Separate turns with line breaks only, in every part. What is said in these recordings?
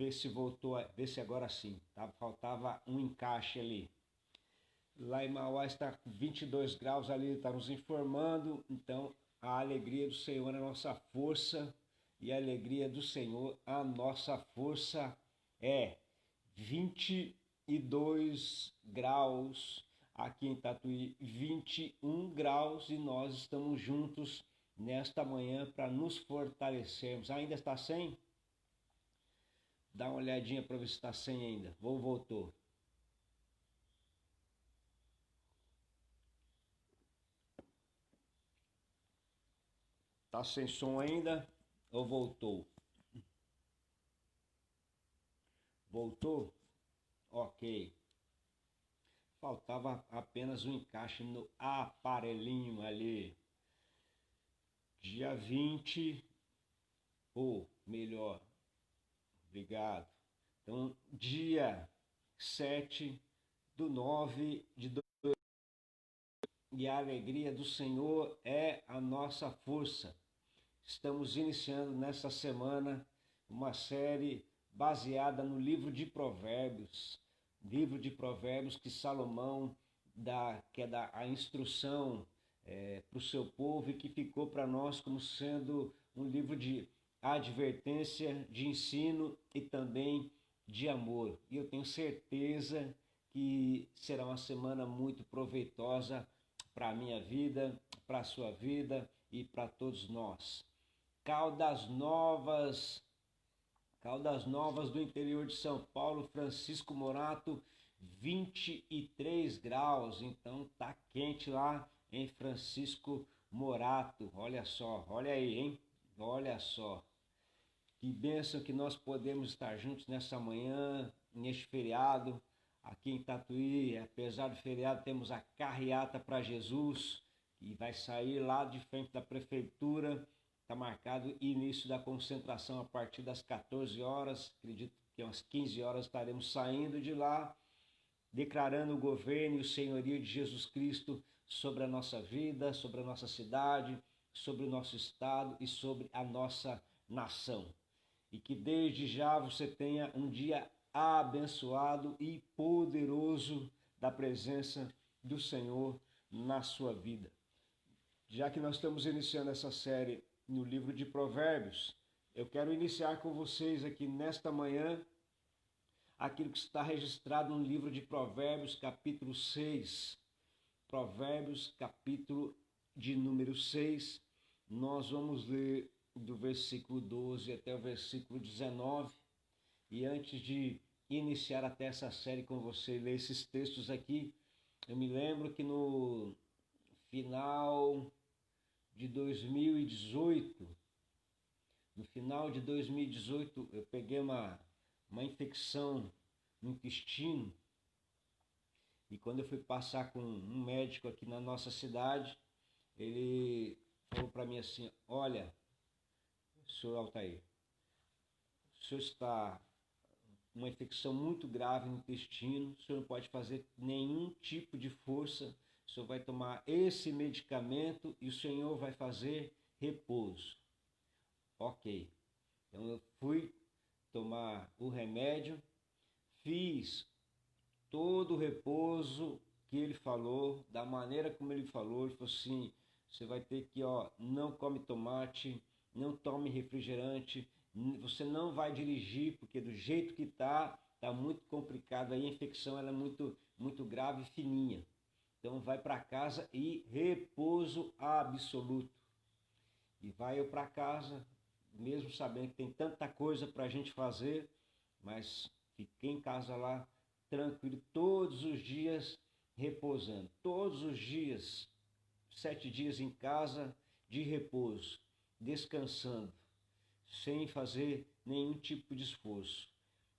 ver se voltou, ver se agora sim, tá? Faltava um encaixe ali. Lá em Mauá está 22 graus ali, está nos informando. Então, a alegria do Senhor é a nossa força e a alegria do Senhor, a nossa força é 22 graus aqui em Tatuí, 21 graus e nós estamos juntos nesta manhã para nos fortalecermos. Ainda está sem? Dá uma olhadinha para ver se está sem ainda. Voltou. Tá sem som ainda ou voltou? Voltou? Ok. Faltava apenas um encaixe no aparelhinho ali. Dia 20, ou melhor, obrigado. Então, dia 7/9 e a alegria do Senhor é a nossa força. Estamos iniciando nesta semana uma série baseada no livro de Provérbios que Salomão dá, que é a instrução para o seu povo e que ficou para nós como sendo um livro de advertência, de ensino e também de amor. E eu tenho certeza que será uma semana muito proveitosa para a minha vida, para a sua vida e para todos nós. Caldas Novas do interior de São Paulo, Francisco Morato, 23 graus. Então tá quente lá em Francisco Morato. Olha só, olha aí, hein? Olha só. Que bênção que nós podemos estar juntos nessa manhã, neste feriado. Aqui em Tatuí, apesar do feriado, temos a carreata para Jesus, que vai sair lá de frente da prefeitura. Está marcado o início da concentração a partir das 14 horas. Acredito que umas 15 horas estaremos saindo de lá, declarando o governo e o senhorio de Jesus Cristo sobre a nossa vida, sobre a nossa cidade, sobre o nosso estado e sobre a nossa nação. E que desde já você tenha um dia abençoado e poderoso da presença do Senhor na sua vida. Já que nós estamos iniciando essa série no livro de Provérbios, eu quero iniciar com vocês aqui nesta manhã aquilo que está registrado no livro de Provérbios, capítulo 6. Provérbios, capítulo de número 6. Nós vamos ler do versículo 12 até o versículo 19. E antes de iniciar até essa série com você, ler esses textos aqui, eu me lembro que no final de 2018, eu peguei uma infecção no intestino e quando eu fui passar com um médico aqui na nossa cidade, ele falou para mim assim: olha, senhor Altair, o senhor está com uma infecção muito grave no intestino, o senhor não pode fazer nenhum tipo de força, o senhor vai tomar esse medicamento e o senhor vai fazer repouso. Ok, então eu fui tomar o remédio, fiz todo o repouso que ele falou, da maneira como ele falou assim, você vai ter que, não come tomate, não tome refrigerante, você não vai dirigir, porque do jeito que tá muito complicado, aí a infecção ela é muito grave e fininha. Então vai para casa e repouso absoluto. E vai eu para casa, mesmo sabendo que tem tanta coisa para a gente fazer, mas fiquei em casa lá, tranquilo, todos os dias repousando. Todos os dias, 7 dias em casa de repouso, descansando, sem fazer nenhum tipo de esforço.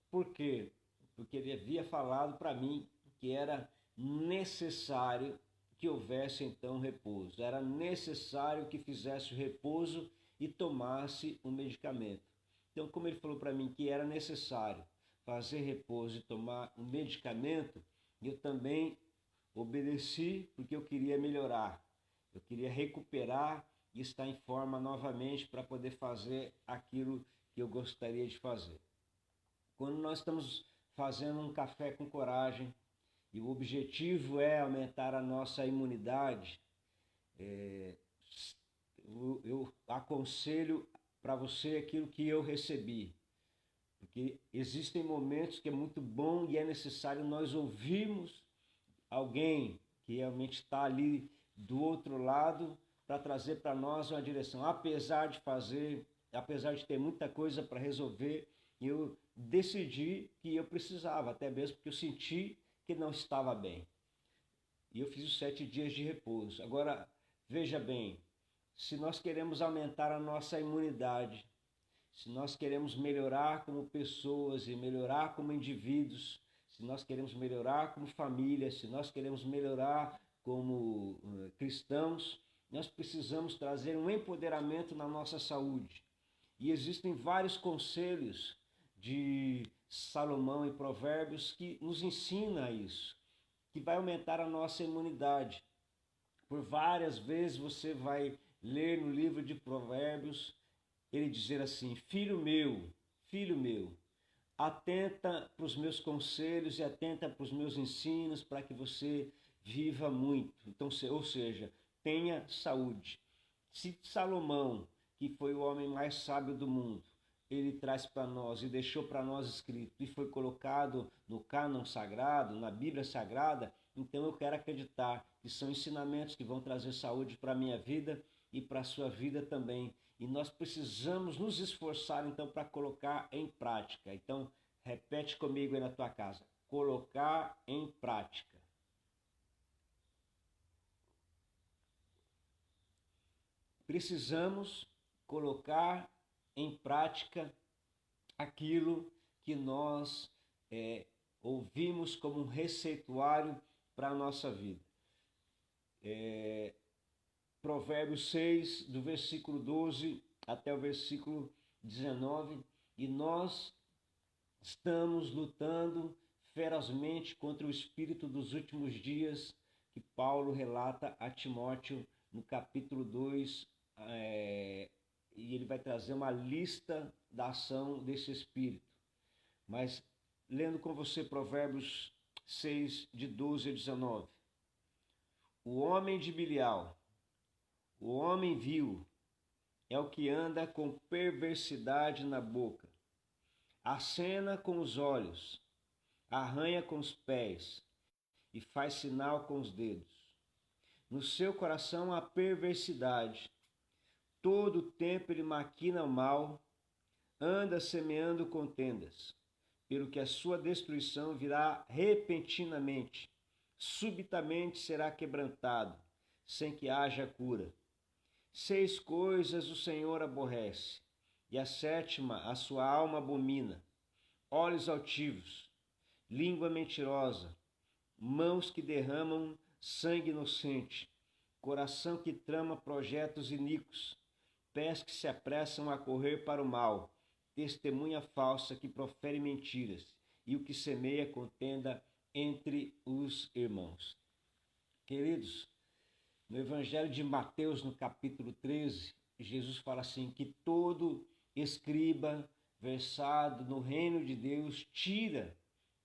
Por quê? Porque ele havia falado para mim que era necessário que houvesse então repouso. Era necessário que fizesse o repouso e tomasse o medicamento. Então, como ele falou para mim que era necessário fazer repouso e tomar o medicamento, eu também obedeci porque eu queria melhorar. Eu queria recuperar e estar em forma novamente para poder fazer aquilo que eu gostaria de fazer. Quando nós estamos fazendo um café com coragem e o objetivo é aumentar a nossa imunidade, eu aconselho para você aquilo que eu recebi. Porque existem momentos que é muito bom e é necessário nós ouvirmos alguém que realmente está ali do outro lado para trazer para nós uma direção. Apesar de ter muita coisa para resolver, eu decidi que eu precisava, até mesmo porque eu senti que não estava bem. E eu fiz os 7 dias de repouso. Agora, veja bem, se nós queremos aumentar a nossa imunidade, se nós queremos melhorar como pessoas e melhorar como indivíduos, se nós queremos melhorar como família, se nós queremos melhorar como cristãos, nós precisamos trazer um empoderamento na nossa saúde. E existem vários conselhos de Salomão e Provérbios que nos ensina isso, que vai aumentar a nossa imunidade. Por várias vezes você vai ler no livro de Provérbios ele dizer assim: filho meu, atenta para os meus conselhos e atenta para os meus ensinos para que você viva muito. Então, ou seja, tenha saúde. Se Salomão, que foi o homem mais sábio do mundo, ele traz para nós e deixou para nós escrito e foi colocado no cânon sagrado, na Bíblia Sagrada, então eu quero acreditar que são ensinamentos que vão trazer saúde para a minha vida e para a sua vida também. E nós precisamos nos esforçar então para colocar em prática. Então, repete comigo aí na tua casa: colocar em prática. Precisamos colocar em prática aquilo que nós ouvimos como um receituário para a nossa vida. Provérbios 6, do versículo 12 até o versículo 19, e nós estamos lutando ferozmente contra o espírito dos últimos dias que Paulo relata a Timóteo no capítulo 2, e ele vai trazer uma lista da ação desse espírito. Mas, lendo com você Provérbios 6, de 12 a 19. O homem de Bilial, o homem vil, é o que anda com perversidade na boca, acena com os olhos, arranha com os pés e faz sinal com os dedos. No seu coração há perversidade, todo o tempo ele maquina o mal, anda semeando contendas, pelo que a sua destruição virá repentinamente, subitamente será quebrantado, sem que haja cura. 6 coisas o Senhor aborrece, e a 7ª a sua alma abomina: olhos altivos, língua mentirosa, mãos que derramam sangue inocente, coração que trama projetos iníquos, pés que se apressam a correr para o mal, testemunha falsa que profere mentiras, e o que semeia contenda entre os irmãos. Queridos, no Evangelho de Mateus, no capítulo 13, Jesus fala assim, que todo escriba versado no reino de Deus tira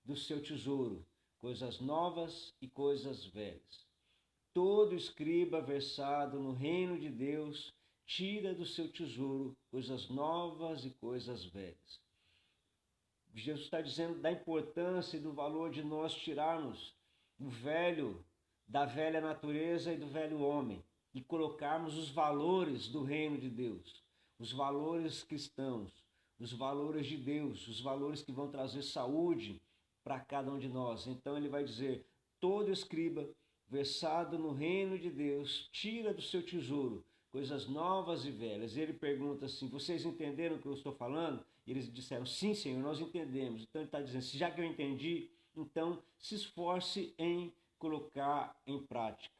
do seu tesouro coisas novas e coisas velhas. Todo escriba versado no reino de Deus tira do seu tesouro coisas novas e coisas velhas. Jesus está dizendo da importância e do valor de nós tirarmos o velho da velha natureza e do velho homem e colocarmos os valores do reino de Deus, os valores cristãos, os valores de Deus, os valores que vão trazer saúde para cada um de nós. Então ele vai dizer: todo escriba versado no reino de Deus tira do seu tesouro coisas novas e velhas. E ele pergunta assim: vocês entenderam o que eu estou falando? E eles disseram: sim, Senhor, nós entendemos. Então ele está dizendo: já que eu entendi, então se esforce em colocar em prática.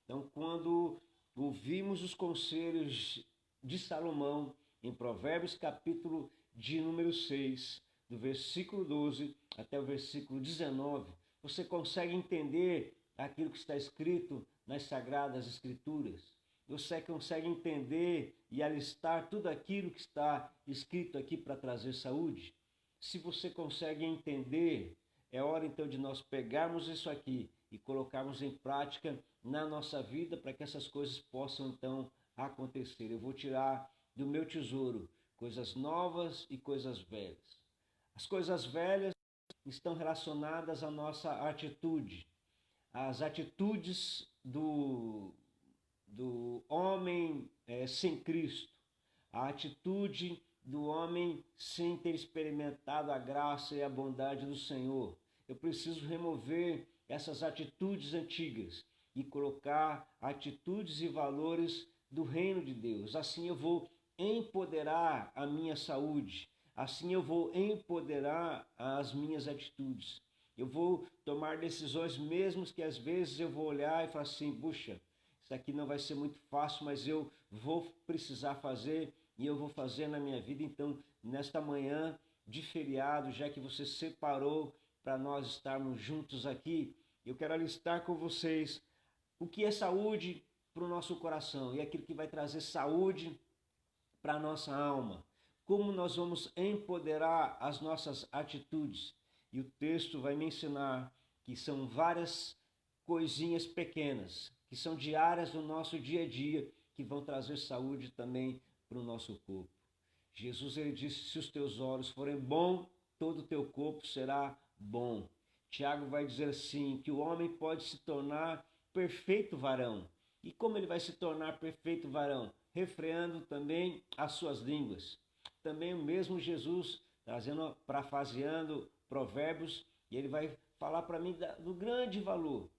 Então, quando ouvimos os conselhos de Salomão em Provérbios capítulo de número 6, do versículo 12 até o versículo 19, você consegue entender aquilo que está escrito nas Sagradas Escrituras. Você consegue entender e alistar tudo aquilo que está escrito aqui para trazer saúde. Se você consegue entender, é hora então de nós pegarmos isso aqui e colocarmos em prática na nossa vida para que essas coisas possam então acontecer. Eu vou tirar do meu tesouro coisas novas e coisas velhas. As coisas velhas estão relacionadas à nossa atitude, às atitudes do homem sem Cristo, a atitude do homem sem ter experimentado a graça e a bondade do Senhor. Eu preciso remover essas atitudes antigas e colocar atitudes e valores do reino de Deus. Assim eu vou empoderar a minha saúde, assim eu vou empoderar as minhas atitudes. Eu vou tomar decisões mesmo que às vezes eu vou olhar e falar assim, puxa, isso aqui não vai ser muito fácil, mas eu vou precisar fazer e eu vou fazer na minha vida. Então, nesta manhã de feriado, já que você separou para nós estarmos juntos aqui, eu quero alistar com vocês o que é saúde para o nosso coração e aquilo que vai trazer saúde para a nossa alma. Como nós vamos empoderar as nossas atitudes. E o texto vai me ensinar que são várias coisinhas pequenas, que são diárias no nosso dia a dia, que vão trazer saúde também para o nosso corpo. Jesus ele disse, se os teus olhos forem bons, todo o teu corpo será bom. Tiago vai dizer assim, que o homem pode se tornar perfeito varão. E como ele vai se tornar perfeito varão? Refreando também as suas línguas. Também o mesmo Jesus, parafraseando Provérbios, e ele vai falar para mim do grande valor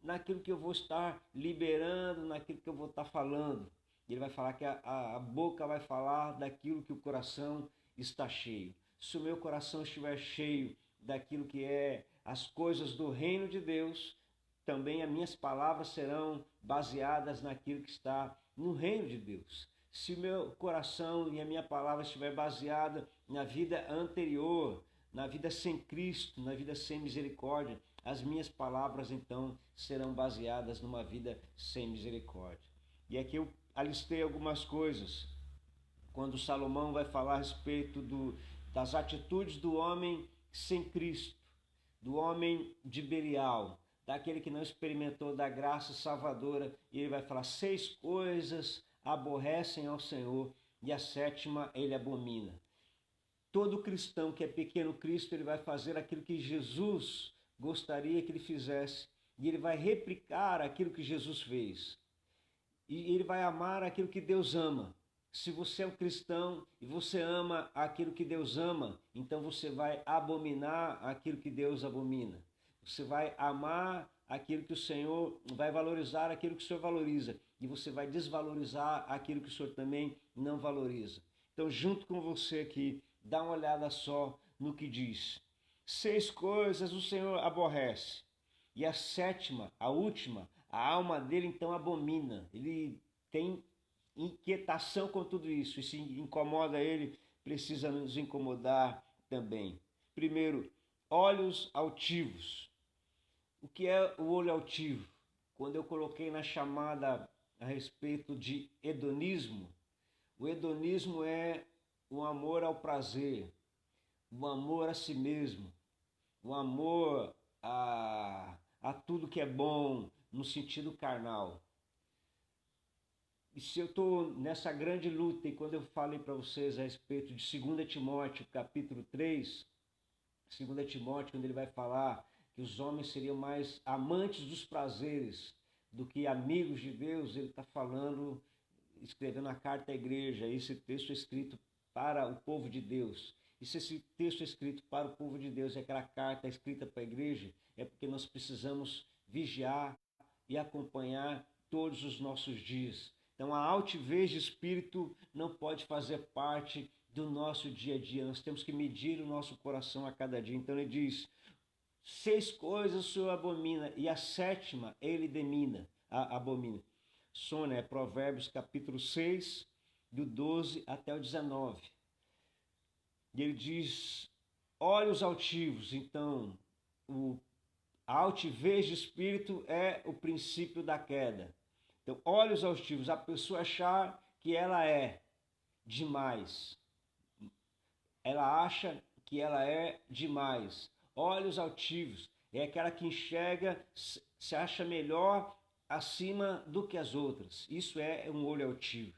naquilo que eu vou estar liberando, naquilo que eu vou estar falando. Ele vai falar que a boca vai falar daquilo que o coração está cheio. Se o meu coração estiver cheio daquilo que é as coisas do reino de Deus, também as minhas palavras serão baseadas naquilo que está no reino de Deus. Se o meu coração e a minha palavra estiver baseada na vida anterior, na vida sem Cristo, na vida sem misericórdia, as minhas palavras então serão baseadas numa vida sem misericórdia. E aqui eu alistei algumas coisas. Quando Salomão vai falar a respeito das atitudes do homem sem Cristo, do homem de Belial, daquele que não experimentou da graça salvadora, e ele vai falar 6 coisas aborrecem ao Senhor e a 7ª ele abomina. Todo cristão que é pequeno Cristo, ele vai fazer aquilo que Jesus gostaria que ele fizesse, e ele vai replicar aquilo que Jesus fez. E ele vai amar aquilo que Deus ama. Se você é um cristão e você ama aquilo que Deus ama, então você vai abominar aquilo que Deus abomina. Você vai amar aquilo que o Senhor, vai valorizar aquilo que o Senhor valoriza. E você vai desvalorizar aquilo que o Senhor também não valoriza. Então, junto com você aqui, dá uma olhada só no que diz. 6 coisas o Senhor aborrece. E a 7ª, a última, a alma dele então abomina. Ele tem inquietação com tudo isso. E se incomoda ele, precisa nos incomodar também. Primeiro, olhos altivos. O que é o olho altivo? Quando eu coloquei na chamada a respeito de hedonismo, o hedonismo é o amor ao prazer, o amor a si mesmo, o amor a tudo que é bom no sentido carnal. E se eu estou nessa grande luta, e quando eu falei para vocês a respeito de 2 Timóteo, capítulo 3, 2 Timóteo, quando ele vai falar que os homens seriam mais amantes dos prazeres do que amigos de Deus, ele está falando, escrevendo a carta à igreja. Esse texto é escrito para o povo de Deus. E se esse texto é escrito para o povo de Deus e aquela carta é escrita para a igreja, é porque nós precisamos vigiar e acompanhar todos os nossos dias. Então a altivez de espírito não pode fazer parte do nosso dia a dia. Nós temos que medir o nosso coração a cada dia. Então ele diz, 6 coisas o Senhor abomina, e a 7ª ele abomina. Sônia, é Provérbios capítulo 6, do 12 até o 19. E ele diz, olhos altivos. Então, a altivez de espírito é o princípio da queda. Então, olhos altivos, a pessoa achar que ela é demais. ela acha que ela é demais. Olhos altivos é aquela que enxerga, se acha melhor acima do que as outras. Isso é um olho altivo.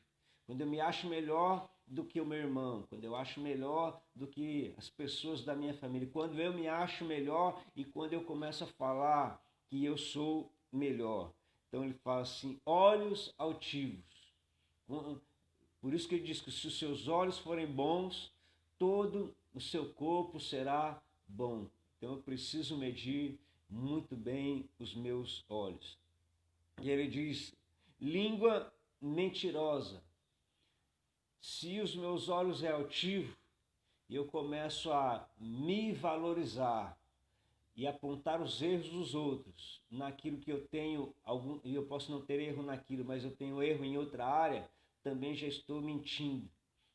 Quando eu me acho melhor do que o meu irmão, quando eu acho melhor do que as pessoas da minha família, quando eu me acho melhor e quando eu começo a falar que eu sou melhor. Então ele fala assim, olhos altivos. Por isso que ele diz que se os seus olhos forem bons, todo o seu corpo será bom. Então eu preciso medir muito bem os meus olhos. E ele diz, língua mentirosa. Se os meus olhos é altivo, eu começo a me valorizar e apontar os erros dos outros, naquilo que eu tenho, e eu posso não ter erro naquilo, mas eu tenho erro em outra área, também já estou mentindo.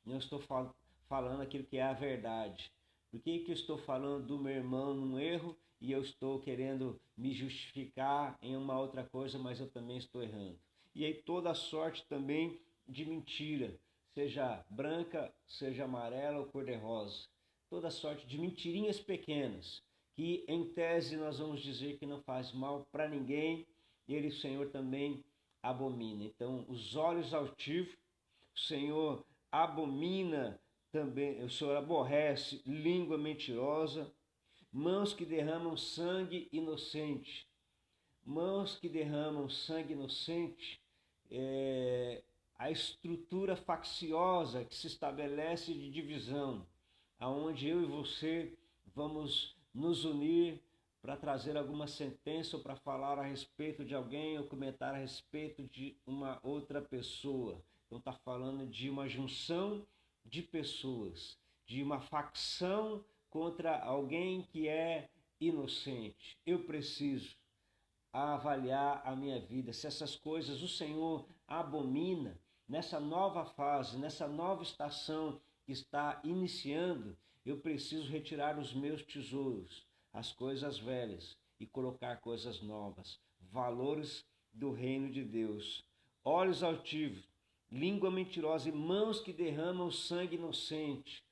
Não estou falando aquilo que é a verdade. Por que eu estou falando do meu irmão num erro e eu estou querendo me justificar em uma outra coisa, mas eu também estou errando? E aí toda sorte também de mentira, seja branca, seja amarela ou cor-de-rosa. Toda sorte de mentirinhas pequenas, que em tese nós vamos dizer que não faz mal para ninguém, ele, o Senhor, também abomina. Então, os olhos altivos, o Senhor abomina também, o Senhor aborrece língua mentirosa, mãos que derramam sangue inocente. Mãos que derramam sangue inocente, a estrutura facciosa que se estabelece de divisão, aonde eu e você vamos nos unir para trazer alguma sentença ou para falar a respeito de alguém ou comentar a respeito de uma outra pessoa. Então está falando de uma junção de pessoas, de uma facção contra alguém que é inocente. Eu preciso avaliar a minha vida, se essas coisas o Senhor abomina nessa nova fase, nessa nova estação que está iniciando. Eu preciso retirar os meus tesouros, as coisas velhas, e colocar coisas novas, valores do reino de Deus. Olhos altivos, língua mentirosa e mãos que derramam sangue inocente.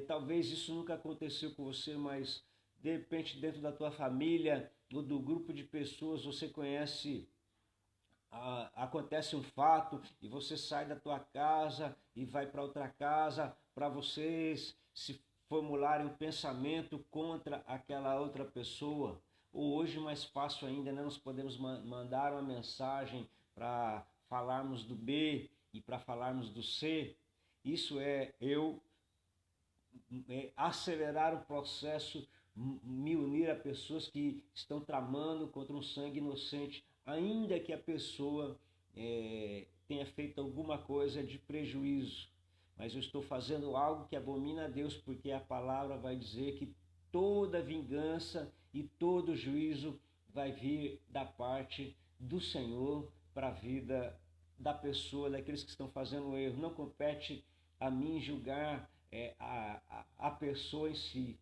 Talvez isso nunca aconteceu com você, mas de repente dentro da tua família ou do grupo de pessoas você conhece, acontece um fato e você sai da tua casa e vai para outra casa para vocês se formularem um pensamento contra aquela outra pessoa. Ou hoje mais fácil ainda, né? Nós podemos mandar uma mensagem para falarmos do B e para falarmos do C. Isso é acelerar o processo, me unir a pessoas que estão tramando contra um sangue inocente, ainda que a pessoa tenha feito alguma coisa de prejuízo. Mas eu estou fazendo algo que abomina a Deus, porque a palavra vai dizer que toda vingança e todo juízo vai vir da parte do Senhor para a vida da pessoa, daqueles que estão fazendo o erro. Não compete a mim julgar a pessoa em si.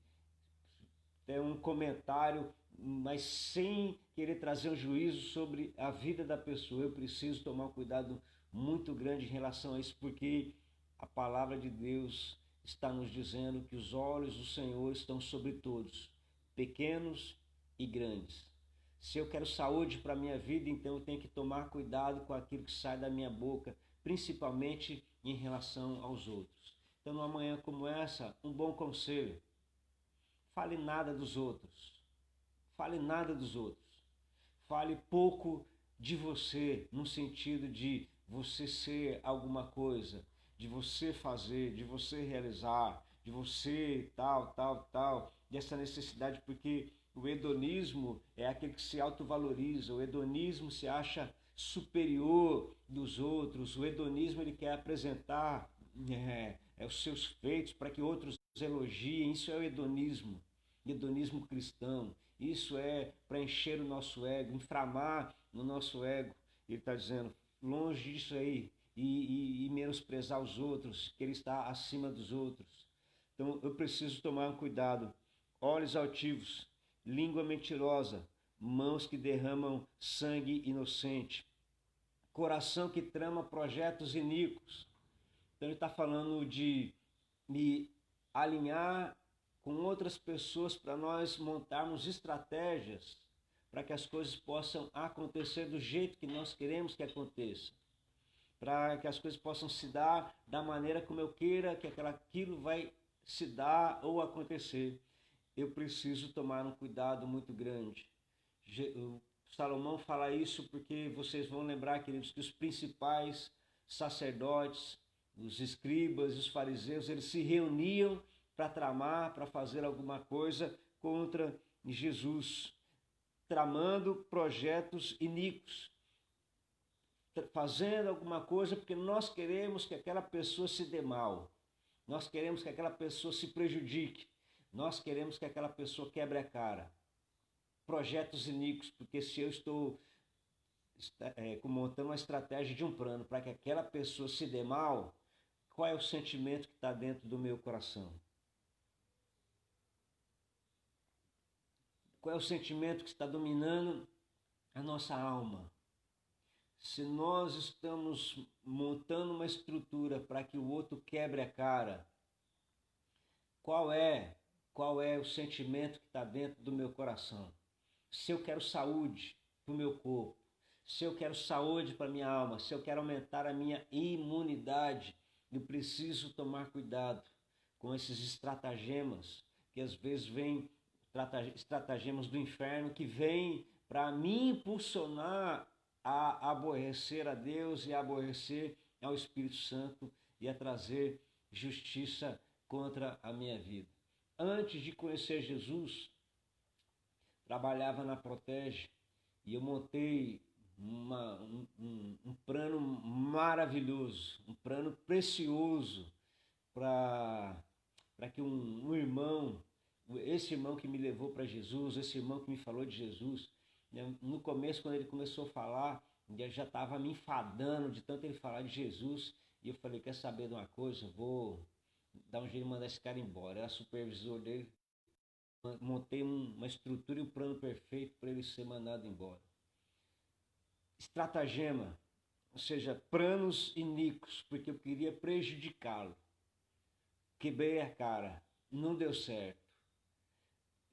É um comentário, mas sem querer trazer um juízo sobre a vida da pessoa. Eu preciso tomar um cuidado muito grande em relação a isso, porque a palavra de Deus está nos dizendo que os olhos do Senhor estão sobre todos, pequenos e grandes. Se eu quero saúde para a minha vida, então eu tenho que tomar cuidado com aquilo que sai da minha boca, principalmente em relação aos outros. Então, numa manhã como essa, um bom conselho: fale nada dos outros. Fale nada dos outros. Fale pouco de você, no sentido de você ser alguma coisa, de você fazer, de você realizar, de você tal, dessa necessidade, porque o hedonismo é aquele que se autovaloriza, o hedonismo se acha superior dos outros, o hedonismo ele quer apresentar os seus feitos para que outros elogiem. Isso é o hedonismo cristão. Isso é para encher o nosso ego, inflamar no nosso ego. Ele está dizendo, longe disso aí, e menosprezar os outros, que ele está acima dos outros. Então eu preciso tomar um cuidado. Olhos altivos, língua mentirosa, mãos que derramam sangue inocente, coração que trama projetos iníquos. Então ele está falando de me alinhar com outras pessoas para nós montarmos estratégias para que as coisas possam acontecer do jeito que nós queremos que aconteça, para que as coisas possam se dar da maneira como eu queira que aquilo vai se dar ou acontecer. Eu preciso tomar um cuidado muito grande. Salomão fala isso porque vocês vão lembrar, queridos, que os principais sacerdotes, os escribas e os fariseus, eles se reuniam para tramar, para fazer alguma coisa contra Jesus, tramando projetos iníquos, fazendo alguma coisa porque nós queremos que aquela pessoa se dê mal, nós queremos que aquela pessoa se prejudique, nós queremos que aquela pessoa quebre a cara. Projetos iníquos, porque se eu estou montando uma estratégia de um plano para que aquela pessoa se dê mal, qual é o sentimento que está dentro do meu coração? Qual é o sentimento que está dominando a nossa alma? Se nós estamos montando uma estrutura para que o outro quebre a cara, qual é o sentimento que está dentro do meu coração? Se eu quero saúde para o meu corpo, se eu quero saúde para a minha alma, se eu quero aumentar a minha imunidade, eu preciso tomar cuidado com esses estratagemas, que às vezes vêm, estratagemas do inferno, que vêm para me impulsionar a aborrecer a Deus e a aborrecer ao Espírito Santo e a trazer justiça contra a minha vida. Antes de conhecer Jesus, trabalhava na Protege e eu montei um plano maravilhoso, um plano precioso para que um irmão, esse irmão que me levou para Jesus, esse irmão que me falou de Jesus, no começo, quando ele começou a falar, ele já estava me enfadando de tanto ele falar de Jesus, e eu falei, quer saber de uma coisa? Vou dar um jeito de mandar esse cara embora. Eu era supervisor dele, montei uma estrutura e um plano perfeito para ele ser mandado embora. Estratagema, ou seja, planos iníquos, porque eu queria prejudicá-lo. Quebrei a cara, não deu certo.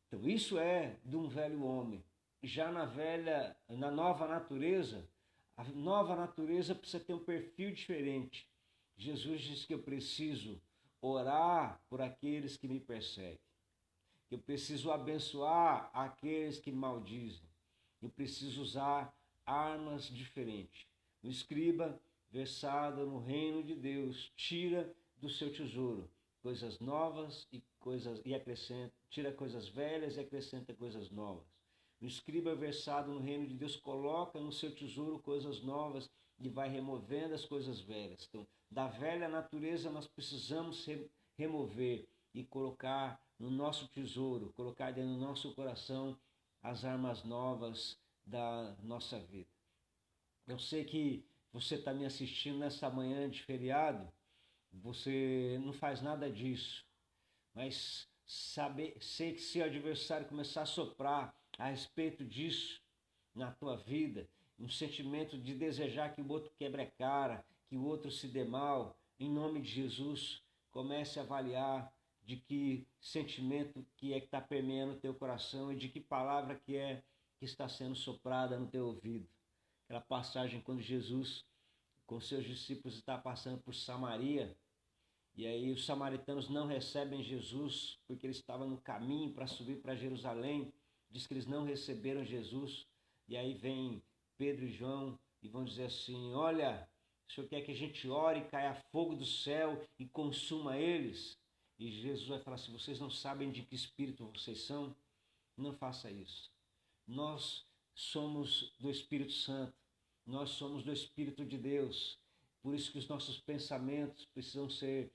Então isso é de um velho homem. Já na nova natureza, a nova natureza precisa ter um perfil diferente. Jesus diz que eu preciso orar por aqueles que me perseguem. Eu preciso abençoar aqueles que me maldizem. Eu preciso usar armas diferentes. O escriba, versado no reino de Deus, tira do seu tesouro coisas novas e acrescenta, tira coisas velhas e acrescenta coisas novas. O escriba versado no reino de Deus coloca no seu tesouro coisas novas e vai removendo as coisas velhas. Então, da velha natureza nós precisamos remover e colocar no nosso tesouro, colocar dentro do nosso coração as armas novas da nossa vida. Eu sei que você está me assistindo nessa manhã de feriado, você não faz nada disso, mas sei que se o adversário começar a soprar a respeito disso na tua vida, um sentimento de desejar que o outro quebre a cara, que o outro se dê mal, em nome de Jesus, comece a avaliar de que sentimento que é que está permeando o teu coração e de que palavra que é que está sendo soprada no teu ouvido. Aquela passagem quando Jesus, com seus discípulos, está passando por Samaria, e aí os samaritanos não recebem Jesus, porque ele estava no caminho para subir para Jerusalém. Diz que eles não receberam Jesus, e aí vem Pedro e João e vão dizer assim, olha, o Senhor quer que a gente ore e caia fogo do céu e consuma eles? E Jesus vai falar, se vocês não sabem de que espírito vocês são, não faça isso. Nós somos do Espírito Santo, nós somos do Espírito de Deus, por isso que os nossos pensamentos precisam ser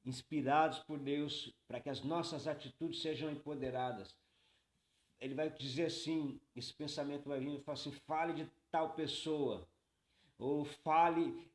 inspirados por Deus, para que as nossas atitudes sejam empoderadas. Ele vai dizer assim, esse pensamento vai vir e falar assim, fale de tal pessoa, ou fale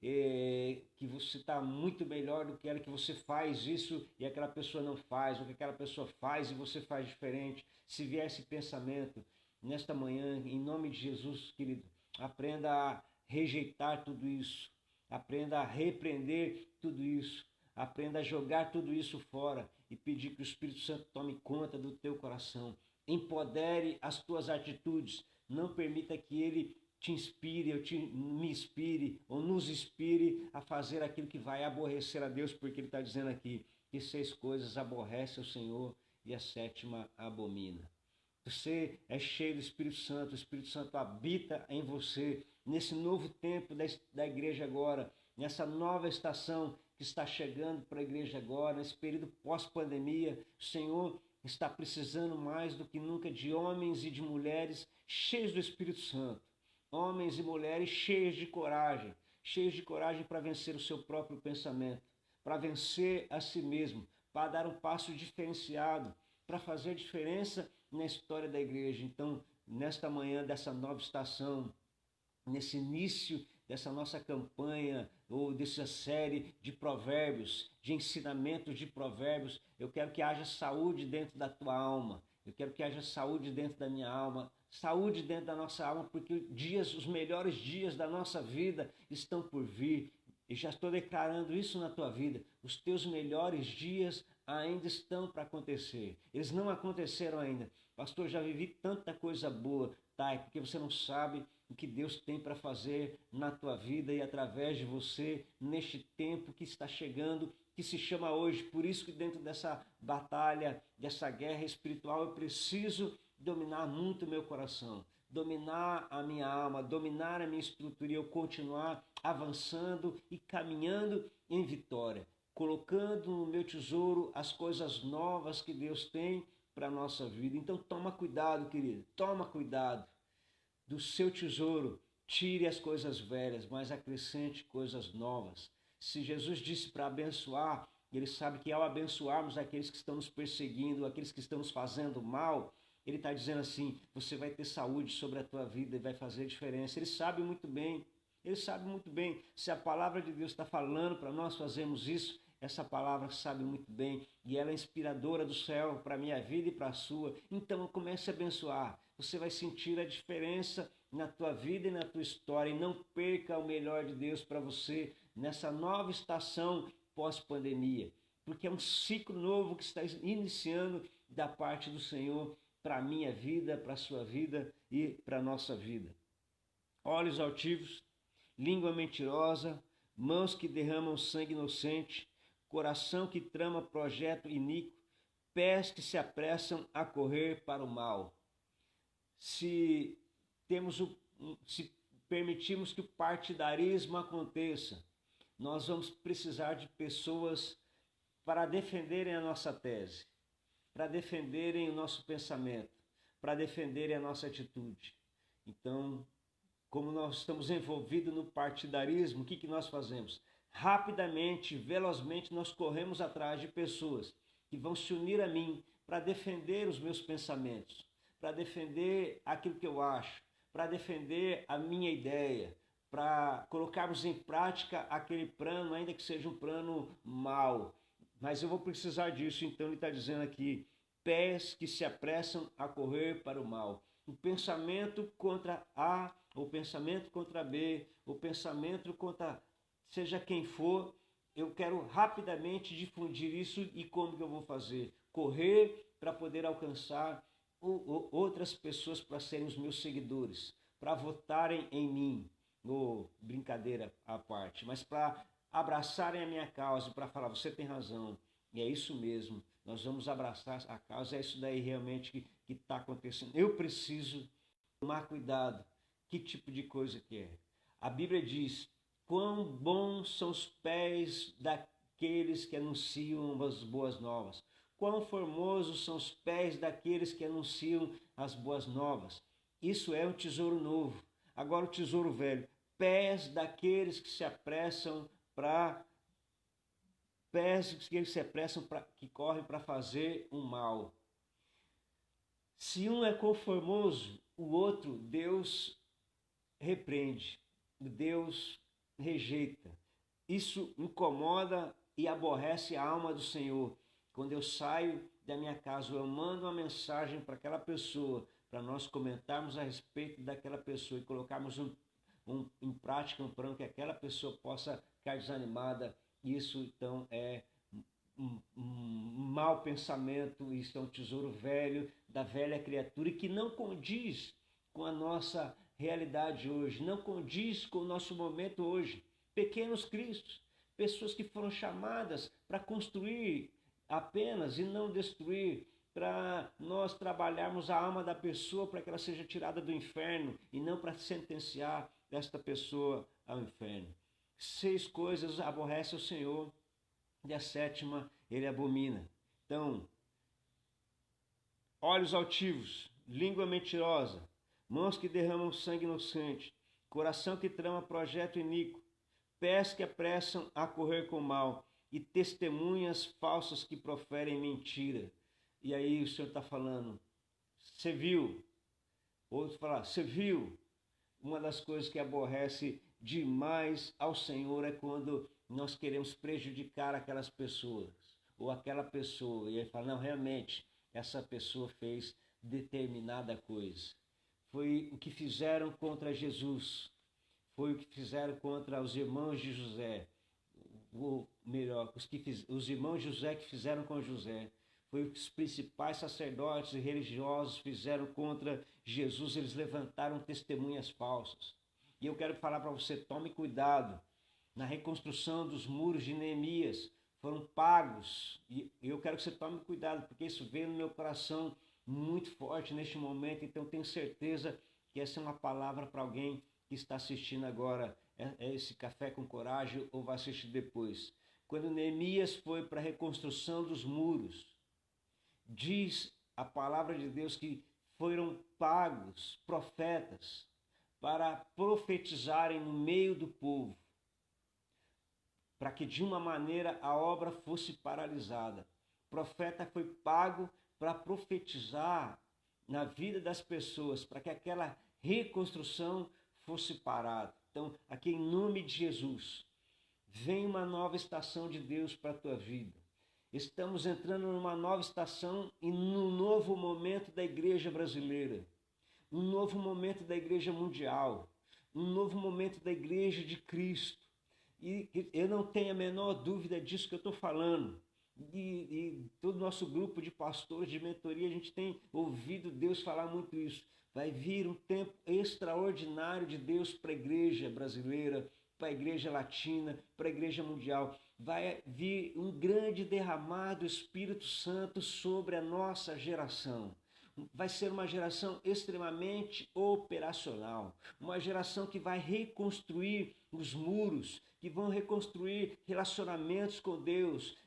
que você está muito melhor do que ela, que você faz isso e aquela pessoa não faz, ou que aquela pessoa faz e você faz diferente. Se vier esse pensamento, nesta manhã, em nome de Jesus, querido, aprenda a rejeitar tudo isso, aprenda a repreender tudo isso, Aprenda a jogar tudo isso fora e pedir que o Espírito Santo tome conta do teu coração. Empodere as tuas atitudes. Não permita que ele te inspire, me inspire ou nos inspire a fazer aquilo que vai aborrecer a Deus, porque ele está dizendo aqui que 6 coisas aborrece o Senhor e a 7ª abomina. Você é cheio do Espírito Santo, o Espírito Santo habita em você nesse novo tempo da igreja agora, nessa nova estação que está chegando para a igreja agora, nesse período pós-pandemia. O Senhor está precisando mais do que nunca de homens e de mulheres cheios do Espírito Santo. Homens e mulheres cheios de coragem para vencer o seu próprio pensamento, para vencer a si mesmo, para dar um passo diferenciado, para fazer diferença na história da igreja. Então, nesta manhã dessa nova estação, nesse início dessa nossa campanha ou dessa série de provérbios, de ensinamentos de provérbios, eu quero que haja saúde dentro da tua alma, eu quero que haja saúde dentro da minha alma, saúde dentro da nossa alma, porque os melhores dias da nossa vida estão por vir. E já estou declarando isso na tua vida. Os teus melhores dias ainda estão para acontecer. Eles não aconteceram ainda. Pastor, já vivi tanta coisa boa. Tá, é porque você não sabe o que Deus tem para fazer na tua vida e através de você neste tempo que está chegando, que se chama hoje. Por isso que dentro dessa batalha, dessa guerra espiritual, eu preciso dominar muito o meu coração, dominar a minha alma, dominar a minha estrutura e eu continuar avançando e caminhando em vitória, colocando no meu tesouro as coisas novas que Deus tem para a nossa vida. Então toma cuidado, querido, toma cuidado. Do seu tesouro, tire as coisas velhas, mas acrescente coisas novas. Se Jesus disse para abençoar, ele sabe que ao abençoarmos aqueles que estão nos perseguindo, aqueles que estão nos fazendo mal, ele está dizendo assim, você vai ter saúde sobre a tua vida e vai fazer diferença. Ele sabe muito bem, se a palavra de Deus está falando para nós fazermos isso, essa palavra sabe muito bem e ela é inspiradora do céu para a minha vida e para a sua. Então comece a abençoar. Você vai sentir a diferença na tua vida e na tua história. E não perca o melhor de Deus para você nessa nova estação pós-pandemia. Porque é um ciclo novo que está iniciando da parte do Senhor para a minha vida, para a sua vida e para a nossa vida. Olhos altivos, língua mentirosa, mãos que derramam sangue inocente, coração que trama projeto iníquo, pés que se apressam a correr para o mal. Se permitirmos que o partidarismo aconteça, nós vamos precisar de pessoas para defenderem a nossa tese, para defenderem o nosso pensamento, para defenderem a nossa atitude. Então, como nós estamos envolvidos no partidarismo, o que nós fazemos? Rapidamente, velozmente, nós corremos atrás de pessoas que vão se unir a mim para defender os meus pensamentos, para defender aquilo que eu acho, para defender a minha ideia, para colocarmos em prática aquele plano, ainda que seja um plano mau. Mas eu vou precisar disso, então ele está dizendo aqui, pés que se apressam a correr para o mal. O pensamento contra A, o pensamento contra B, o pensamento contra seja quem for, eu quero rapidamente difundir isso e como que eu vou fazer? Correr para poder alcançar outras pessoas para serem os meus seguidores, para votarem em mim, brincadeira à parte, mas para abraçarem a minha causa, para falar, você tem razão, e é isso mesmo, nós vamos abraçar a causa, é isso daí realmente que está acontecendo. Eu preciso tomar cuidado, que tipo de coisa que é. A Bíblia diz, quão bons são os pés daqueles que anunciam as boas novas. Quão formosos são os pés daqueles que anunciam as boas novas. Isso é um tesouro novo. Agora o tesouro velho. Pés daqueles que se apressam que correm para fazer um mal. Se um é conformoso, o outro Deus repreende. Deus rejeita. Isso incomoda e aborrece a alma do Senhor. Quando eu saio da minha casa, eu mando uma mensagem para aquela pessoa, para nós comentarmos a respeito daquela pessoa e colocarmos em prática um plano que aquela pessoa possa ficar desanimada Isso então é um mau pensamento, isso é um tesouro velho da velha criatura e que não condiz com a nossa realidade hoje, não condiz com o nosso momento hoje. Pequenos cristos, pessoas que foram chamadas para construir apenas e não destruir, para nós trabalharmos a alma da pessoa para que ela seja tirada do inferno e não para sentenciar esta pessoa ao inferno. 6 coisas aborrece o Senhor e a 7ª ele abomina. Então, olhos altivos, língua mentirosa, mãos que derramam sangue inocente, coração que trama projeto iníquo, pés que apressam a correr com mal e testemunhas falsas que proferem mentira. E aí o Senhor está falando, você viu? Outro falar, você viu? Uma das coisas que aborrece demais ao Senhor é quando nós queremos prejudicar aquelas pessoas, ou aquela pessoa, e ele fala, não, realmente, essa pessoa fez determinada coisa. Foi o que fizeram contra Jesus, foi o que fizeram contra os irmãos de José, ou melhor, os irmãos de José que fizeram com José. Foi o que os principais sacerdotes e religiosos fizeram contra Jesus, eles levantaram testemunhas falsas. E eu quero falar para você, tome cuidado. Na reconstrução dos muros de Neemias, foram pagos, e eu quero que você tome cuidado, porque isso veio no meu coração muito forte neste momento, então eu tenho certeza que essa é uma palavra para alguém que está assistindo agora esse Café com Coragem ou vai assistir depois. Quando Neemias foi para a reconstrução dos muros, diz a palavra de Deus que foram pagos profetas para profetizarem no meio do povo, para que de uma maneira a obra fosse paralisada. O profeta foi pago para profetizar na vida das pessoas, para que aquela reconstrução fosse parada. Então, aqui em nome de Jesus, vem uma nova estação de Deus para a tua vida. Estamos entrando numa nova estação e num novo momento da igreja brasileira, um novo momento da igreja mundial, um novo momento da igreja de Cristo. E eu não tenho a menor dúvida disso que eu estou falando. E todo o nosso grupo de pastores de mentoria, a gente tem ouvido Deus falar muito isso. Vai vir um tempo extraordinário de Deus para a igreja brasileira, para a igreja latina, para a igreja mundial. Vai vir um grande derramado do Espírito Santo sobre a nossa geração. Vai ser uma geração extremamente operacional, uma geração que vai reconstruir os muros, que vão reconstruir relacionamentos com Deus.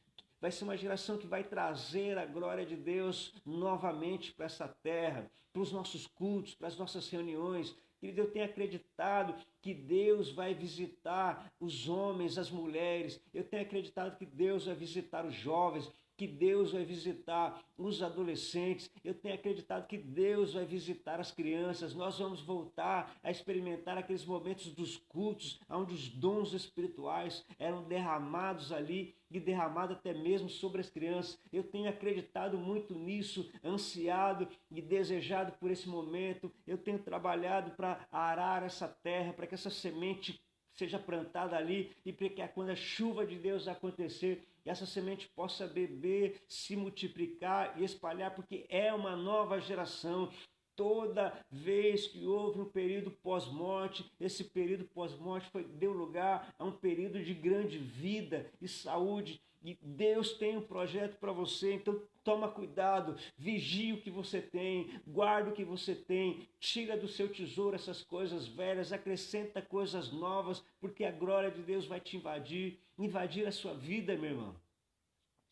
Vai ser uma geração que vai trazer a glória de Deus novamente para essa terra, para os nossos cultos, para as nossas reuniões. Querido, eu tenho acreditado que Deus vai visitar os homens, as mulheres. Eu tenho acreditado que Deus vai visitar os jovens, que Deus vai visitar os adolescentes. Eu tenho acreditado que Deus vai visitar as crianças. Nós vamos voltar a experimentar aqueles momentos dos cultos, onde os dons espirituais eram derramados ali e derramados até mesmo sobre as crianças. Eu tenho acreditado muito nisso, ansiado e desejado por esse momento. Eu tenho trabalhado para arar essa terra, para que essa semente seja plantada ali e para que quando a chuva de Deus acontecer, essa semente possa beber, se multiplicar e espalhar, porque é uma nova geração. Toda vez que houve um período pós-morte, esse período pós-morte deu lugar a um período de grande vida e saúde. E Deus tem um projeto para você, então toma cuidado, vigie o que você tem, guarda o que você tem, tira do seu tesouro essas coisas velhas, acrescenta coisas novas, porque a glória de Deus vai te invadir a sua vida, meu irmão.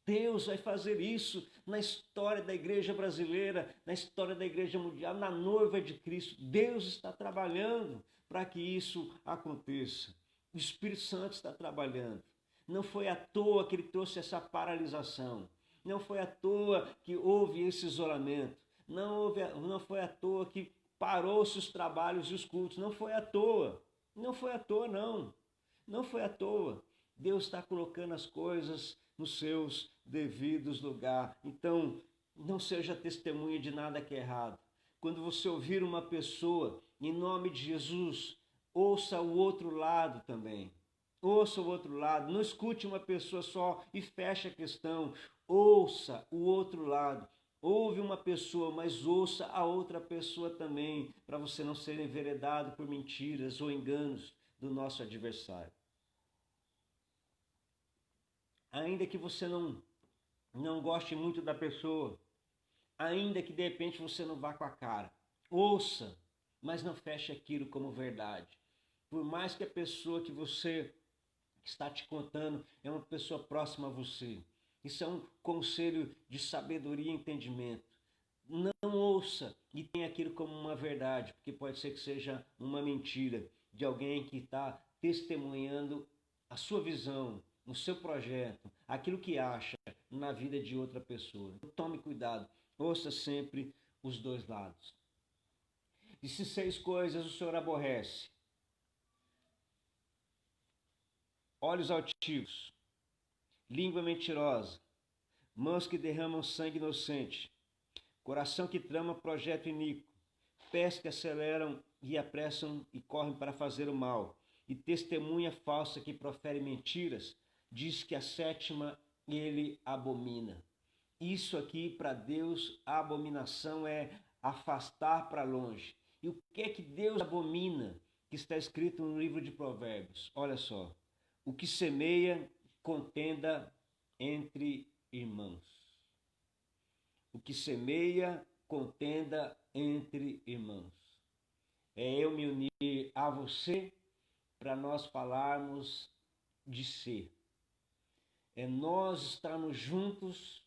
Deus vai fazer isso na história da igreja brasileira, na história da igreja mundial, na noiva de Cristo. Deus está trabalhando para que isso aconteça. O Espírito Santo está trabalhando. Não foi à toa que ele trouxe essa paralisação. Não foi à toa que houve esse isolamento. Não foi à toa que parou-se os trabalhos e os cultos. Não foi à toa. Não foi à toa, não. Não foi à toa. Deus está colocando as coisas nos seus devidos lugares. Então, não seja testemunha de nada que é errado. Quando você ouvir uma pessoa, em nome de Jesus, ouça o outro lado também. Ouça o outro lado, não escute uma pessoa só e feche a questão. Ouça o outro lado. Ouve uma pessoa, mas ouça a outra pessoa também, para você não ser enveredado por mentiras ou enganos do nosso adversário. Ainda que você não goste muito da pessoa, ainda que de repente você não vá com a cara, ouça, mas não feche aquilo como verdade. Por mais que a pessoa que você está te contando é uma pessoa próxima a você. Isso é um conselho de sabedoria e entendimento. Não ouça e tenha aquilo como uma verdade, porque pode ser que seja uma mentira de alguém que está testemunhando a sua visão, o seu projeto, aquilo que acha na vida de outra pessoa. Então, tome cuidado, ouça sempre os dois lados. E se 6 coisas o Senhor aborrece: olhos altivos, língua mentirosa, mãos que derramam sangue inocente, coração que trama projeto iníquo, pés que aceleram e apressam e correm para fazer o mal, e testemunha falsa que profere mentiras, diz que a 7ª ele abomina. Isso aqui para Deus, a abominação é afastar para longe. E o que é que Deus abomina? Que está escrito no livro de Provérbios. Olha só. O que semeia, contenda entre irmãos. O que semeia, contenda entre irmãos. É eu me unir a você para nós falarmos de ser. É nós estarmos juntos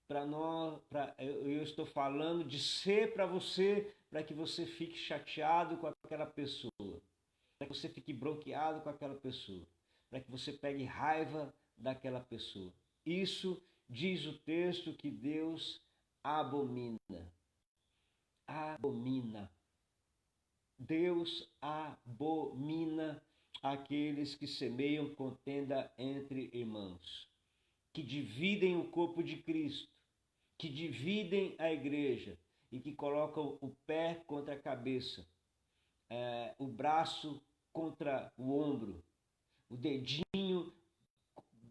para nós. Eu estou falando de ser para você, para que você fique chateado com aquela pessoa, para que você fique bloqueado com aquela pessoa, para que você pegue raiva daquela pessoa. Isso diz o texto que Deus abomina. Abomina. Deus abomina aqueles que semeiam contenda entre irmãos, que dividem o corpo de Cristo, que dividem a igreja e que colocam o pé contra a cabeça, o braço contra o ombro, o dedinho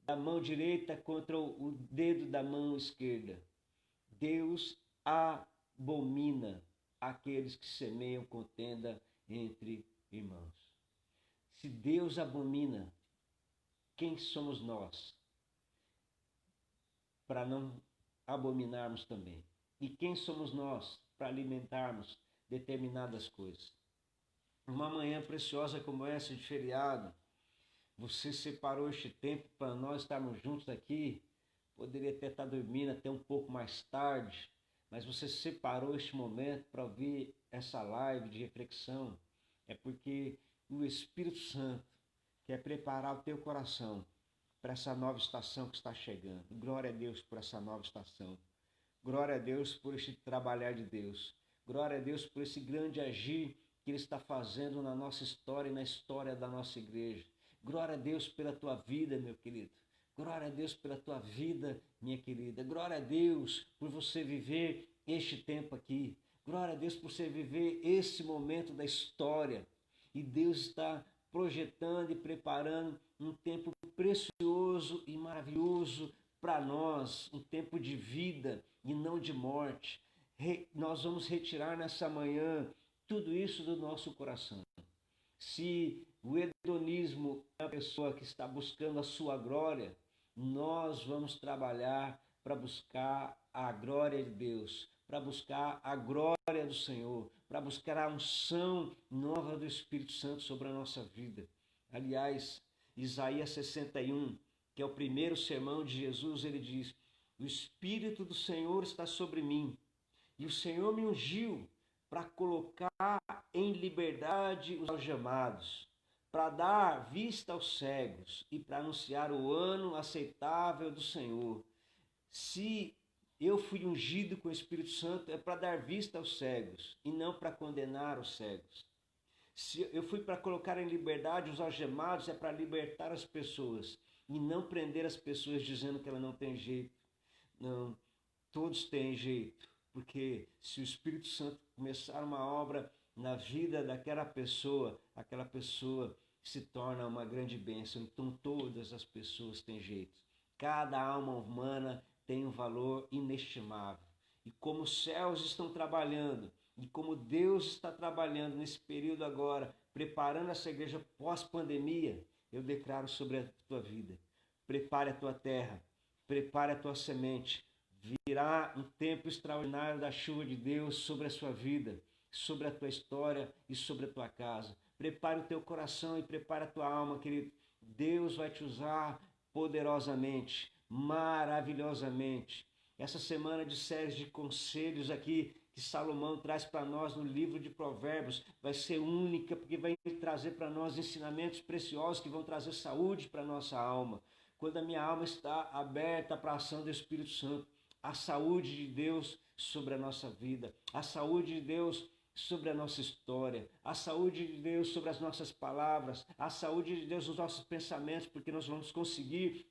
da mão direita contra o dedo da mão esquerda. Deus abomina aqueles que semeiam contenda entre irmãos. Se Deus abomina, quem somos nós para não abominarmos também? E quem somos nós para alimentarmos determinadas coisas? Uma manhã preciosa como essa de feriado, você separou este tempo para nós estarmos juntos aqui. Poderia até estar dormindo até um pouco mais tarde, mas você separou este momento para ouvir essa live de reflexão. É porque o Espírito Santo quer preparar o teu coração para essa nova estação que está chegando. Glória a Deus por essa nova estação. Glória a Deus por este trabalhar de Deus. Glória a Deus por esse grande agir que Ele está fazendo na nossa história e na história da nossa igreja. Glória a Deus pela tua vida, meu querido. Glória a Deus pela tua vida, minha querida. Glória a Deus por você viver este tempo aqui. Glória a Deus por você viver esse momento da história. E Deus está projetando e preparando um tempo precioso e maravilhoso para nós, um tempo de vida e não de morte. Nós vamos retirar nessa manhã tudo isso do nosso coração. Se o hedonismo é a pessoa que está buscando a sua glória, nós vamos trabalhar para buscar a glória de Deus, para buscar a glória do Senhor, para buscar a unção nova do Espírito Santo sobre a nossa vida. Aliás, Isaías 61, que é o primeiro sermão de Jesus, ele diz: o Espírito do Senhor está sobre mim, e o Senhor me ungiu para colocar em liberdade os algemados, para dar vista aos cegos e para anunciar o ano aceitável do Senhor. Se eu fui ungido com o Espírito Santo, é para dar vista aos cegos e não para condenar os cegos. Se eu fui para colocar em liberdade os algemados, é para libertar as pessoas e não prender as pessoas dizendo que ela não tem jeito. Não, todos têm jeito, porque se o Espírito Santo começar uma obra na vida daquela pessoa, aquela pessoa se torna uma grande bênção. Então todas as pessoas têm jeito. Cada alma humana tem um valor inestimável. E como os céus estão trabalhando, e como Deus está trabalhando nesse período agora, preparando essa igreja pós-pandemia, eu declaro sobre a tua vida. Prepare a tua terra, prepare a tua semente. Virá um tempo extraordinário da chuva de Deus sobre a sua vida, sobre a tua história e sobre a tua casa. Prepare o teu coração e prepare a tua alma, querido. Deus vai te usar poderosamente, maravilhosamente. Essa semana de séries de conselhos aqui que Salomão traz para nós no livro de Provérbios vai ser única, porque vai trazer para nós ensinamentos preciosos que vão trazer saúde para a nossa alma. Quando a minha alma está aberta para a ação do Espírito Santo, a saúde de Deus sobre a nossa vida, a saúde de Deus sobre a nossa história, a saúde de Deus sobre as nossas palavras, a saúde de Deus nos nossos pensamentos, porque nós vamos conseguir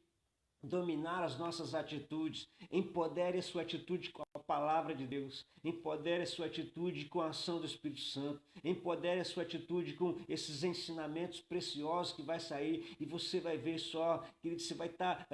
dominar as nossas atitudes. Empodere a sua atitude com a palavra de Deus. Empodere a sua atitude com a ação do Espírito Santo. Empodere a sua atitude com esses ensinamentos preciosos que vai sair e você vai ver só, querido, você vai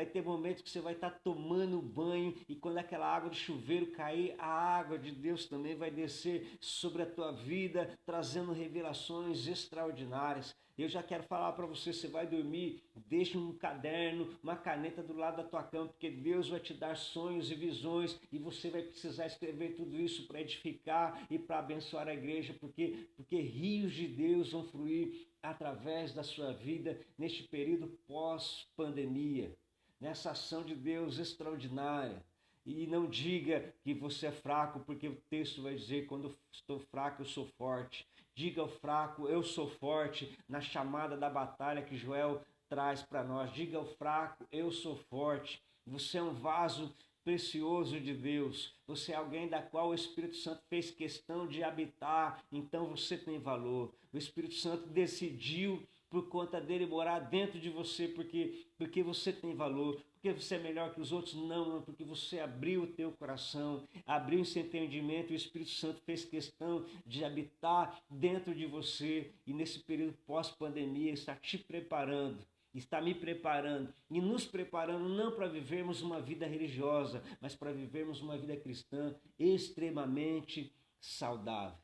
ter momentos que você vai estar tomando banho e quando aquela água de chuveiro cair, a água de Deus também vai descer sobre a tua vida, trazendo revelações extraordinárias. Eu já quero falar para você, você vai dormir, deixa um caderno, uma caneta do lado da tua cama, porque Deus vai te dar sonhos e visões e você vai precisar escrever tudo isso para edificar e para abençoar a igreja, porque rios de Deus vão fluir através da sua vida neste período pós-pandemia, nessa ação de Deus extraordinária. E não diga que você é fraco, porque o texto vai dizer, quando estou fraco eu sou forte. Diga ao fraco, eu sou forte, na chamada da batalha que Joel traz para nós. Diga ao fraco, eu sou forte. Você é um vaso precioso de Deus. Você é alguém da qual o Espírito Santo fez questão de habitar, então você tem valor. O Espírito Santo decidiu por conta dele morar dentro de você, porque você tem valor, porque você é melhor que os outros, não, porque você abriu o teu coração, abriu esse entendimento, o Espírito Santo fez questão de habitar dentro de você, e nesse período pós-pandemia está te preparando, está me preparando e nos preparando não para vivermos uma vida religiosa, mas para vivermos uma vida cristã extremamente saudável.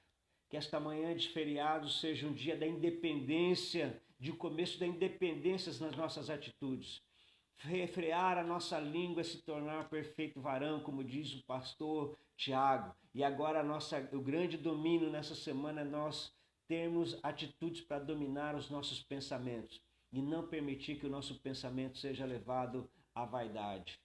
Que esta manhã de feriado seja um dia da independência, de começo da independência nas nossas atitudes. Refrear a nossa língua, se tornar perfeito varão, como diz o pastor Tiago. E agora o grande domínio nessa semana é nós termos atitudes para dominar os nossos pensamentos e não permitir que o nosso pensamento seja levado à vaidade.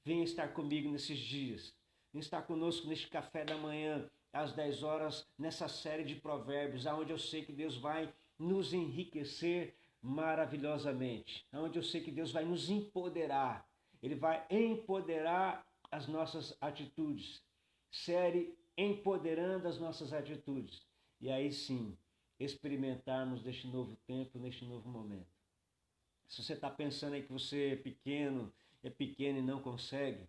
Venha estar comigo nesses dias. Venha estar conosco neste café da manhã, às 10 horas, nessa série de provérbios, onde eu sei que Deus vai nos enriquecer maravilhosamente, onde eu sei que Deus vai nos empoderar, Ele vai empoderar as nossas atitudes, série empoderando as nossas atitudes, e aí sim, experimentarmos deste novo tempo, neste novo momento. Se você está pensando aí que você é pequeno e não consegue,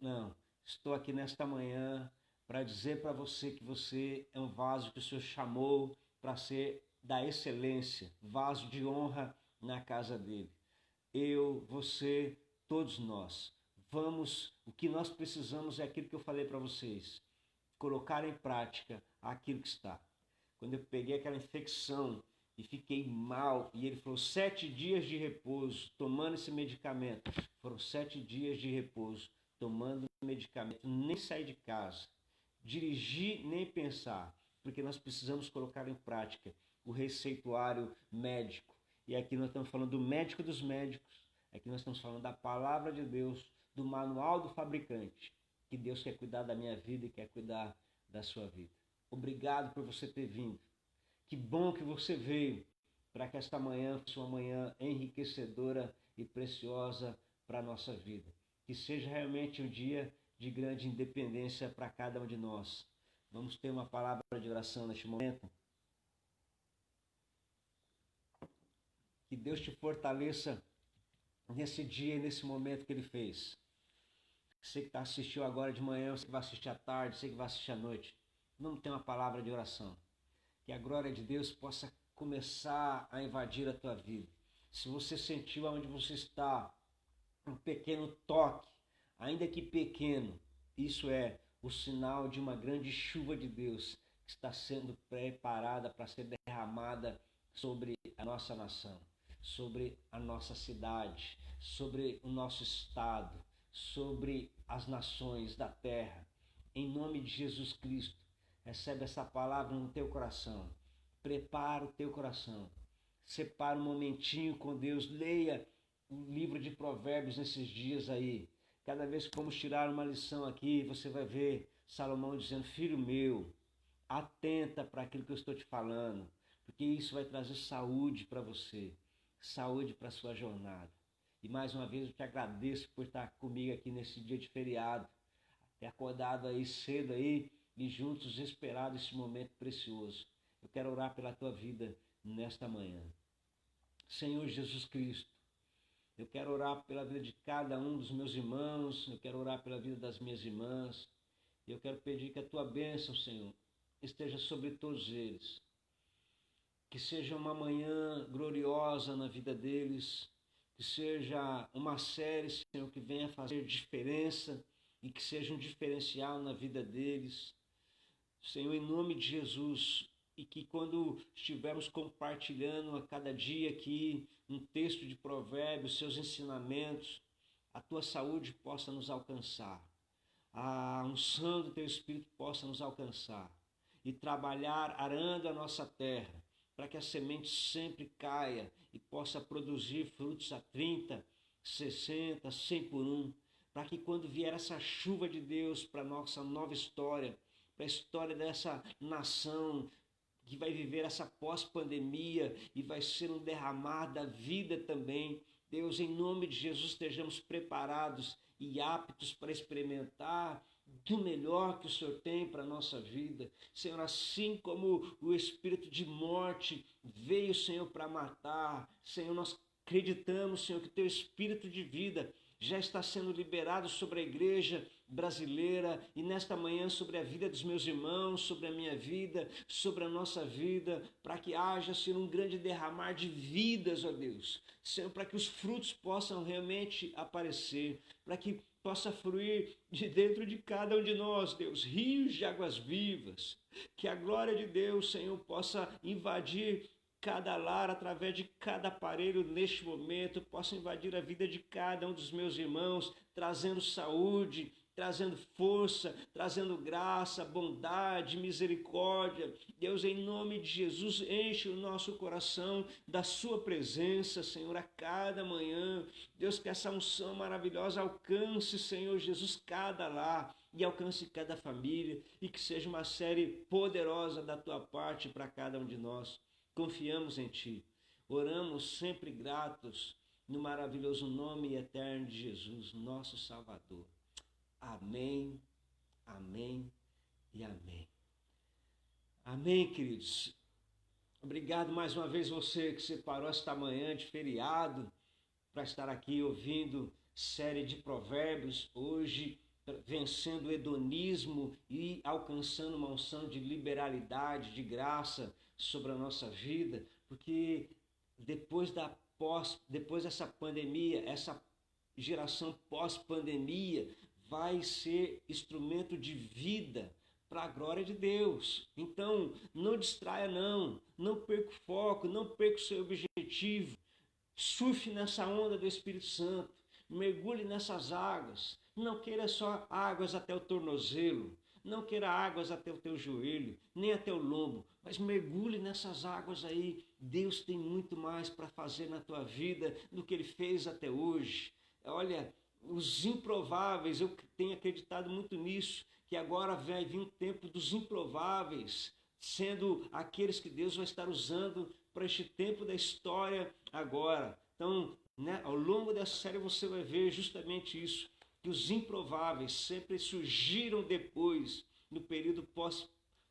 não, estou aqui nesta manhã para dizer para você que você é um vaso que o Senhor chamou para ser da excelência, vaso de honra na casa dele. Eu, você, todos nós, o que nós precisamos é aquilo que eu falei para vocês, colocar em prática aquilo que está. Quando eu peguei aquela infecção e fiquei mal, e ele falou 7 dias de repouso, tomando esse medicamento, foram 7 dias de repouso, tomando medicamento, nem sair de casa, dirigir, nem pensar, porque nós precisamos colocar em prática o receituário médico. E aqui nós estamos falando do médico dos médicos, aqui nós estamos falando da palavra de Deus, do manual do fabricante, que Deus quer cuidar da minha vida e quer cuidar da sua vida. Obrigado por você ter vindo. Que bom que você veio para que esta manhã fosse uma manhã enriquecedora e preciosa para a nossa vida. Que seja realmente um dia de grande independência para cada um de nós. Vamos ter uma palavra de oração neste momento. Que Deus te fortaleça nesse dia e nesse momento que Ele fez. Você que assistiu agora de manhã, você que vai assistir à tarde, você que vai assistir à noite. Vamos ter uma palavra de oração. Que a glória de Deus possa começar a invadir a tua vida. Se você sentiu onde você está um pequeno toque, ainda que pequeno, isso é o sinal de uma grande chuva de Deus que está sendo preparada para ser derramada sobre a nossa nação, sobre a nossa cidade, sobre o nosso estado, sobre as nações da terra. Em nome de Jesus Cristo, recebe essa palavra no teu coração. Prepara o teu coração. Separa um momentinho com Deus. Leia o livro de Provérbios nesses dias aí. Cada vez que vamos tirar uma lição aqui, você vai ver Salomão dizendo: filho meu, atenta para aquilo que eu estou te falando, porque isso vai trazer saúde para você, saúde para a sua jornada. E mais uma vez eu te agradeço por estar comigo aqui nesse dia de feriado, ter acordado aí cedo aí e juntos esperado esse momento precioso. Eu quero orar pela tua vida nesta manhã. Senhor Jesus Cristo, eu quero orar pela vida de cada um dos meus irmãos, eu quero orar pela vida das minhas irmãs, eu quero pedir que a tua bênção, Senhor, esteja sobre todos eles. Que seja uma manhã gloriosa na vida deles, que seja uma série, Senhor, que venha fazer diferença e que seja um diferencial na vida deles. Senhor, em nome de Jesus, e que quando estivermos compartilhando a cada dia aqui um texto de Provérbios, seus ensinamentos, a tua saúde possa nos alcançar, a unção do teu Espírito possa nos alcançar e trabalhar arando a nossa terra, para que a semente sempre caia e possa produzir frutos a 30, 60, 100 por um, para que quando vier essa chuva de Deus para a nossa nova história, para a história dessa nação que vai viver essa pós-pandemia e vai ser um derramar da vida também. Deus, em nome de Jesus, estejamos preparados e aptos para experimentar do melhor que o Senhor tem para a nossa vida. Senhor, assim como o espírito de morte veio, Senhor, para matar, Senhor, nós acreditamos, Senhor, que o teu espírito de vida já está sendo liberado sobre a igreja brasileira e nesta manhã sobre a vida dos meus irmãos, sobre a minha vida, sobre a nossa vida, para que haja, Senhor, um grande derramar de vidas, ó Deus. Senhor, para que os frutos possam realmente aparecer, para que possa fluir de dentro de cada um de nós, Deus, rios de águas vivas, que a glória de Deus, Senhor, possa invadir cada lar, através de cada aparelho neste momento, possa invadir a vida de cada um dos meus irmãos, trazendo saúde, trazendo força, trazendo graça, bondade, misericórdia. Deus, em nome de Jesus, enche o nosso coração da sua presença, Senhor, a cada manhã. Deus, que essa unção maravilhosa alcance, Senhor Jesus, cada lar e alcance cada família e que seja uma série poderosa da tua parte para cada um de nós. Confiamos em Ti, oramos sempre gratos no maravilhoso nome eterno de Jesus, nosso Salvador. Amém, amém e amém. Amém, queridos. Obrigado mais uma vez você que separou esta manhã de feriado para estar aqui ouvindo série de provérbios, hoje vencendo o hedonismo e alcançando uma unção de liberalidade, de graça sobre a nossa vida, porque depois dessa pandemia, essa geração pós-pandemia vai ser instrumento de vida para a glória de Deus. Então, não distraia não perca o foco, não perca o seu objetivo. Surfe nessa onda do Espírito Santo, mergulhe nessas águas. Não queira só águas até o tornozelo, não queira águas até o teu joelho, nem até o lombo, mas mergulhe nessas águas aí. Deus tem muito mais para fazer na tua vida do que Ele fez até hoje. Olha, os improváveis, eu tenho acreditado muito nisso, que agora vai vir um tempo dos improváveis, sendo aqueles que Deus vai estar usando para este tempo da história agora. Então, ao longo dessa série você vai ver justamente isso, que os improváveis sempre surgiram depois, no período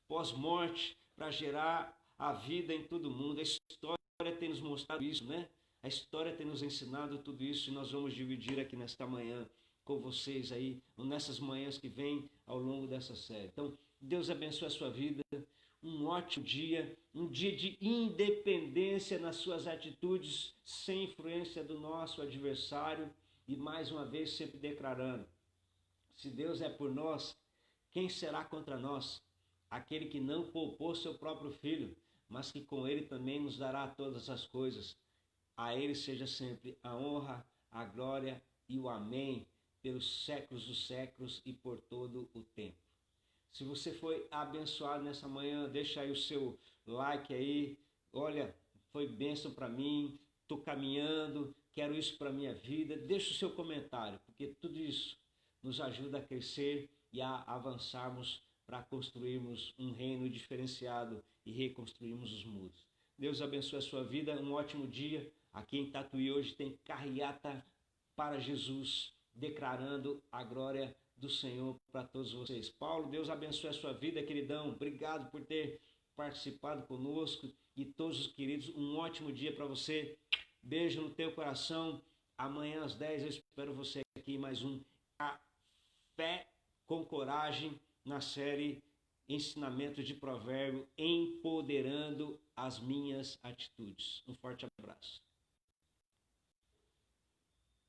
pós-morte, para gerar a vida em todo mundo. A história tem nos mostrado isso, né? A história tem nos ensinado tudo isso e nós vamos dividir aqui nesta manhã com vocês aí, nessas manhãs que vêm ao longo dessa série. Então, Deus abençoe a sua vida. um ótimo dia, um dia de independência nas suas atitudes, sem influência do nosso adversário. E mais uma vez, sempre declarando: se Deus é por nós, quem será contra nós? Aquele que não poupou seu próprio filho, mas que com ele também nos dará todas as coisas. A ele seja sempre a honra, a glória e o amém, pelos séculos dos séculos e por todo o tempo. Se você foi abençoado nessa manhã, deixa aí o seu like aí. Olha, foi bênção para mim, estou caminhando, quero isso para a minha vida. Deixa o seu comentário, porque tudo isso nos ajuda a crescer e a avançarmos para construirmos um reino diferenciado e reconstruirmos os muros. Deus abençoe a sua vida, um ótimo dia. Aqui em Tatuí hoje tem carreata para Jesus, declarando a glória do Senhor para todos vocês. Paulo, Deus abençoe a sua vida, queridão. Obrigado por ter participado conosco e todos os queridos. Um ótimo dia para você. Beijo no teu coração. Amanhã às 10 eu espero você aqui mais um Café com Coragem na série Ensinamentos de Provérbio, empoderando as minhas atitudes. Um forte abraço.